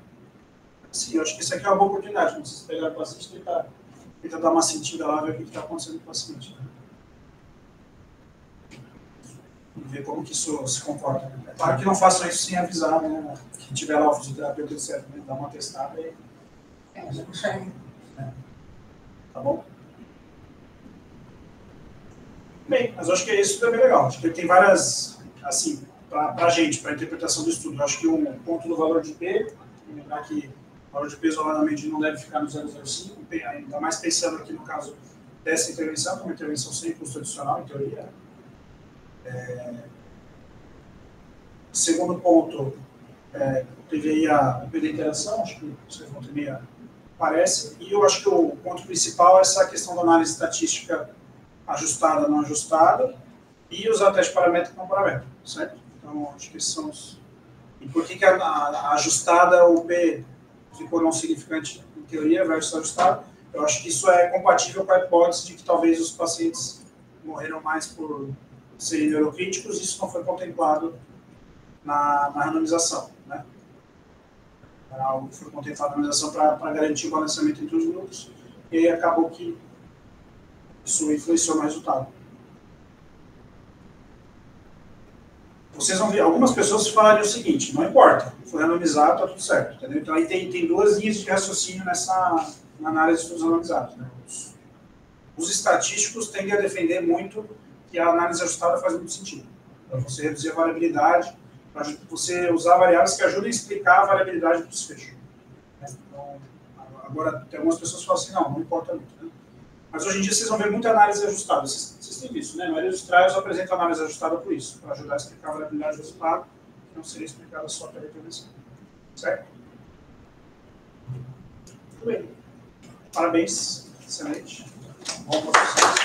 Assim, eu acho que isso aqui é uma boa oportunidade. Quando vocês pegarem o paciente, tentar dar uma sentida lá, ver o que está acontecendo com o paciente. Né? E ver como que isso se comporta. Né? É claro que não façam isso sem avisar, né? Quem tiver lá o fisioterapeuta, etc. Né? Dá uma testada e... Tá bom? Bem, mas eu acho que isso também é legal. Acho que tem várias, assim, para a gente, para a interpretação do estudo. Eu acho que um ponto do valor de P, lembrar que o valor de peso isoladamente não deve ficar no 0,05, ainda mais pensando aqui no caso dessa intervenção, que é uma intervenção sem custo adicional, em teoria. Segundo ponto, teve aí a P da interação, acho que vocês vão ter meia parece, e eu acho que o ponto principal é essa questão da análise estatística ajustada, não ajustada, e usar teste paramétrico não paramétrico, certo? Então, acho que esses são os... E por que a ajustada, o P ficou não significante em teoria versus ajustado? Eu acho que isso é compatível com a hipótese de que talvez os pacientes morreram mais por serem neurocríticos, e isso não foi contemplado na randomização, né? Era algo que foi contemplado na randomização para garantir o balanceamento entre os grupos, e aí acabou que isso influenciou no resultado. Vocês vão ver, algumas pessoas falam o seguinte, não importa, foi randomizado, está tudo certo, entendeu? Então aí tem duas linhas de raciocínio na análise de estudos randomizados, né? Os estatísticos tendem a defender muito que a análise ajustada faz muito sentido, para você reduzir a variabilidade, para você usar variáveis que ajudem a explicar a variabilidade do desfecho. Então, agora, tem algumas pessoas que falam assim, não importa muito, né? Mas hoje em dia vocês vão ver muita análise ajustada. Vocês têm visto, né? A maioria dos trials apresenta análise ajustada por isso, para ajudar a explicar a variabilidade do resultado, que não seria explicada só pela intervenção. Certo? Muito bem. Parabéns. Excelente. Bom para vocês.